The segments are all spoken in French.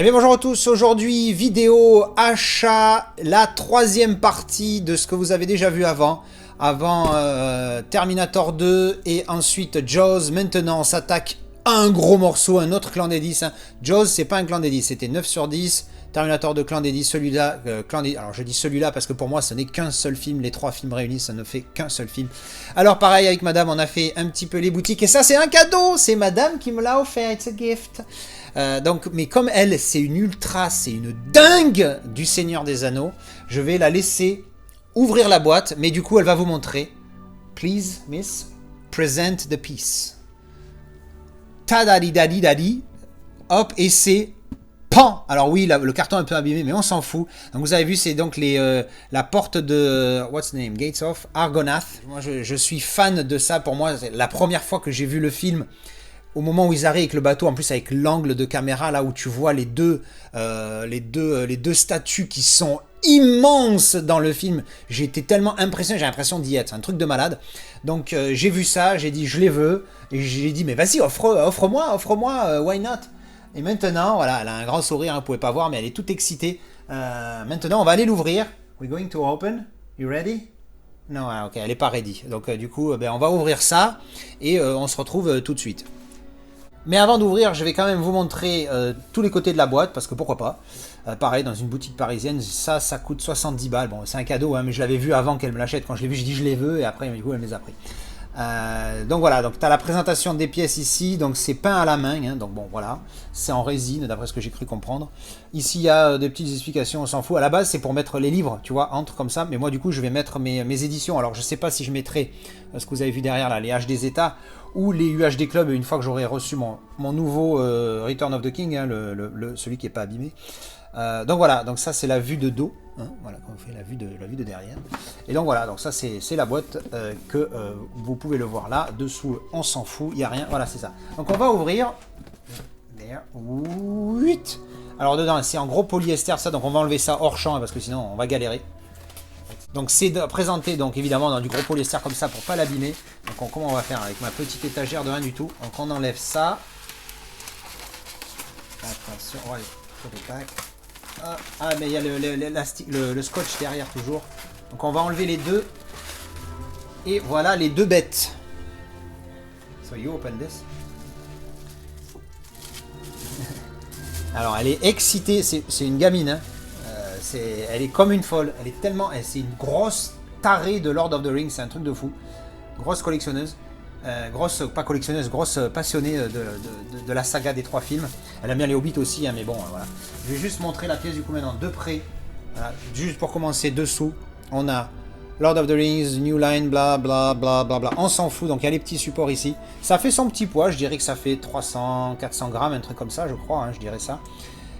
Eh bien bonjour à tous, aujourd'hui vidéo achat, la troisième partie de ce que vous avez déjà vu avant. Terminator 2 et ensuite Jaws. Maintenant on s'attaque à un gros morceau, un autre clan des 10. Jaws c'est pas un clan des 10, c'était 9 sur 10. Terminator 2 clan des 10, celui-là, alors je dis celui-là parce que pour moi ce n'est qu'un seul film, les trois films réunis ça ne fait qu'un seul film. Alors pareil avec madame on a fait un petit peu les boutiques et ça c'est un cadeau, c'est madame qui me l'a offert, it's a gift. Mais comme elle, c'est une dingue du Seigneur des Anneaux, je vais la laisser ouvrir la boîte, mais du coup, elle va vous montrer. Please, miss, present the piece. Tadadidadidadi. Hop, et c'est pan. Alors oui, le carton est un peu abîmé, mais on s'en fout. Donc vous avez vu, c'est donc la porte de what's the name, Gates of Argonath. Moi, je suis fan de ça. Pour moi, c'est la première fois que j'ai vu le film. Au moment où ils arrivent avec le bateau, en plus avec l'angle de caméra là où tu vois les deux statues qui sont immenses dans le film, j'ai été tellement impressionné, j'ai l'impression d'y être, c'est un truc de malade. Donc j'ai vu ça, j'ai dit je les veux, et j'ai dit mais vas-y offre-moi, why not? Et maintenant, voilà, elle a un grand sourire, vous pouvez pas voir, mais elle est toute excitée. Maintenant on va aller l'ouvrir. We're going to open, you ready? Non, ok, elle est pas ready. Donc du coup, on va ouvrir ça, et on se retrouve tout de suite. Mais avant d'ouvrir, je vais quand même vous montrer tous les côtés de la boîte, parce que pourquoi pas. Pareil, dans une boutique parisienne, ça coûte 70 balles. Bon, c'est un cadeau, hein, mais je l'avais vu avant qu'elle me l'achète. Quand je l'ai vu, j'ai dit je les veux, et après, du coup, elle me les a pris. Donc voilà, donc tu as la présentation des pièces ici, donc c'est peint à la main, hein, donc bon voilà, c'est en résine d'après ce que j'ai cru comprendre. Ici il y a des petites explications, on s'en fout, à la base c'est pour mettre les livres, tu vois, entre comme ça, mais moi du coup je vais mettre mes éditions, alors je sais pas si je mettrai ce que vous avez vu derrière là, les HD Zeta ou les UHD Club une fois que j'aurai reçu mon nouveau Return of the King, hein, celui qui n'est pas abîmé. Donc voilà, donc ça c'est la vue de dos, hein, voilà, on fait la vue de derrière. Et donc voilà, donc ça c'est la boîte que vous pouvez le voir là, dessous on s'en fout, il n'y a rien, voilà c'est ça. Donc on va ouvrir, alors dedans c'est en gros polyester ça, donc on va enlever ça hors champ parce que sinon on va galérer. Donc c'est présenté donc évidemment dans du gros polyester comme ça pour pas l'abîmer. Donc comment on va faire avec ma petite étagère de rien du tout. Donc on enlève ça. Attention, ouais, tac. Ah mais il y a le scotch derrière toujours. Donc on va enlever les deux. Et voilà les deux bêtes. So you open this. Alors elle est excitée, c'est une gamine. Hein. Elle est comme une folle. Elle est tellement, c'est une grosse tarée de Lord of the Rings. C'est un truc de fou. Grosse collectionneuse. Pas collectionneuse, grosse passionnée de la saga des trois films. Elle aime bien les Hobbits aussi, hein, mais bon, voilà. Je vais juste montrer la pièce du coup maintenant de près. Voilà. Juste pour commencer, dessous, on a Lord of the Rings, New Line, bla bla bla bla bla. On s'en fout, donc il y a les petits supports ici. Ça fait son petit poids, je dirais que ça fait 300-400 grammes, un truc comme ça, je crois, hein, je dirais ça.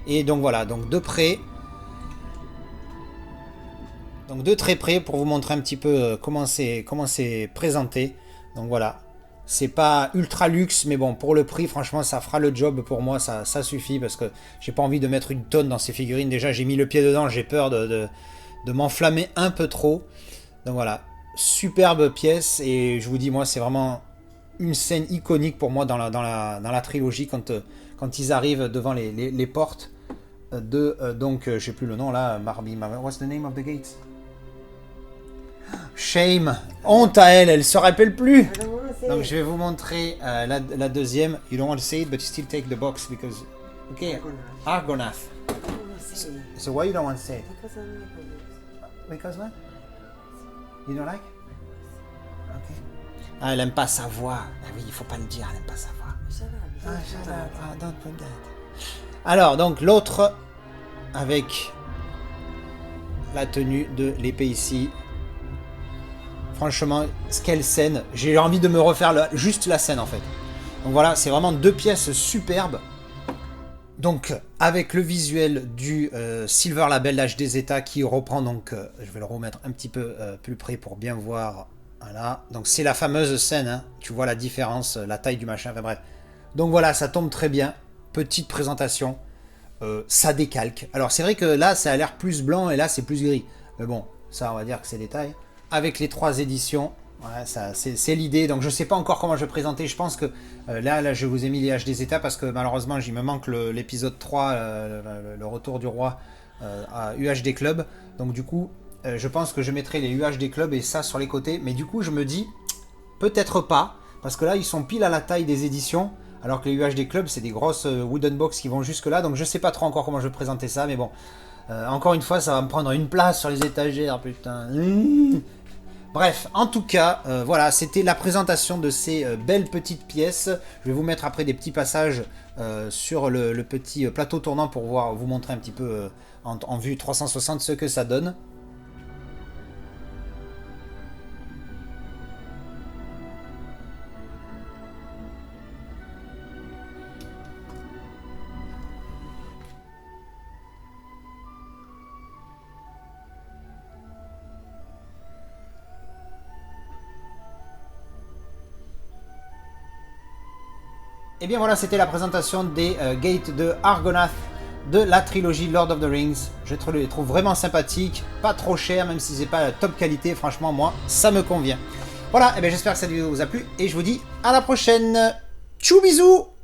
Et donc voilà, donc de près. Donc de très près pour vous montrer un petit peu comment c'est présenté. Donc voilà. C'est pas ultra luxe, mais bon, pour le prix, franchement, ça fera le job pour moi, ça suffit, parce que j'ai pas envie de mettre une tonne dans ces figurines. Déjà, j'ai mis le pied dedans, j'ai peur de m'enflammer un peu trop. Donc voilà, superbe pièce, et je vous dis, moi, c'est vraiment une scène iconique pour moi dans la trilogie, quand ils arrivent devant les portes donc, je sais plus le nom là, what's the name of the gate? Shame, honte à elle se rappelle plus. Donc je vais vous montrer la deuxième. You don't want to say it, but you still take the box because. Okay, Argonath. So why you don't want to say it? Because what? You don't like? Okay. Ah, elle aime pas sa voix. Ah oui, il faut pas le dire, elle aime pas sa voix. Shut up. Ah, don't put that. Alors donc l'autre avec la tenue de l'épée ici. Franchement, quelle scène. J'ai envie de me refaire juste la scène en fait. Donc voilà, c'est vraiment deux pièces superbes. Donc avec le visuel du Silver Label HD Zeta qui reprend donc, je vais le remettre un petit peu plus près pour bien voir. Voilà, donc c'est la fameuse scène, hein. Tu vois la différence, la taille du machin, enfin bref. Donc voilà, ça tombe très bien. Petite présentation. Ça décalque. Alors c'est vrai que là, ça a l'air plus blanc et là, c'est plus gris. Mais bon, ça, on va dire que c'est détail. Avec les trois éditions, Ouais, ça, c'est l'idée. Donc je sais pas encore comment je vais présenter. Je pense que là, je vous ai mis les H des États parce que malheureusement, il me manque l'épisode 3, le retour du roi à UHD Club. Donc du coup, je pense que je mettrai les UHD Club et ça sur les côtés. Mais du coup, je me dis, peut-être pas. Parce que là, ils sont pile à la taille des éditions. Alors que les UHD Club, c'est des grosses wooden box qui vont jusque là. Donc je sais pas trop encore comment je vais présenter ça. Mais bon, encore une fois, ça va me prendre une place sur les étagères. Putain. Bref, en tout cas, voilà, c'était la présentation de ces belles petites pièces. Je vais vous mettre après des petits passages sur le petit plateau tournant pour vous montrer un petit peu en vue 360 ce que ça donne. Et bien voilà, c'était la présentation des gates de Argonath de la trilogie Lord of the Rings. Je les trouve vraiment sympathiques, pas trop chers, même si c'est pas la top qualité. Franchement, moi, ça me convient. Voilà, et bien j'espère que cette vidéo vous a plu et je vous dis à la prochaine. Tchou bisous.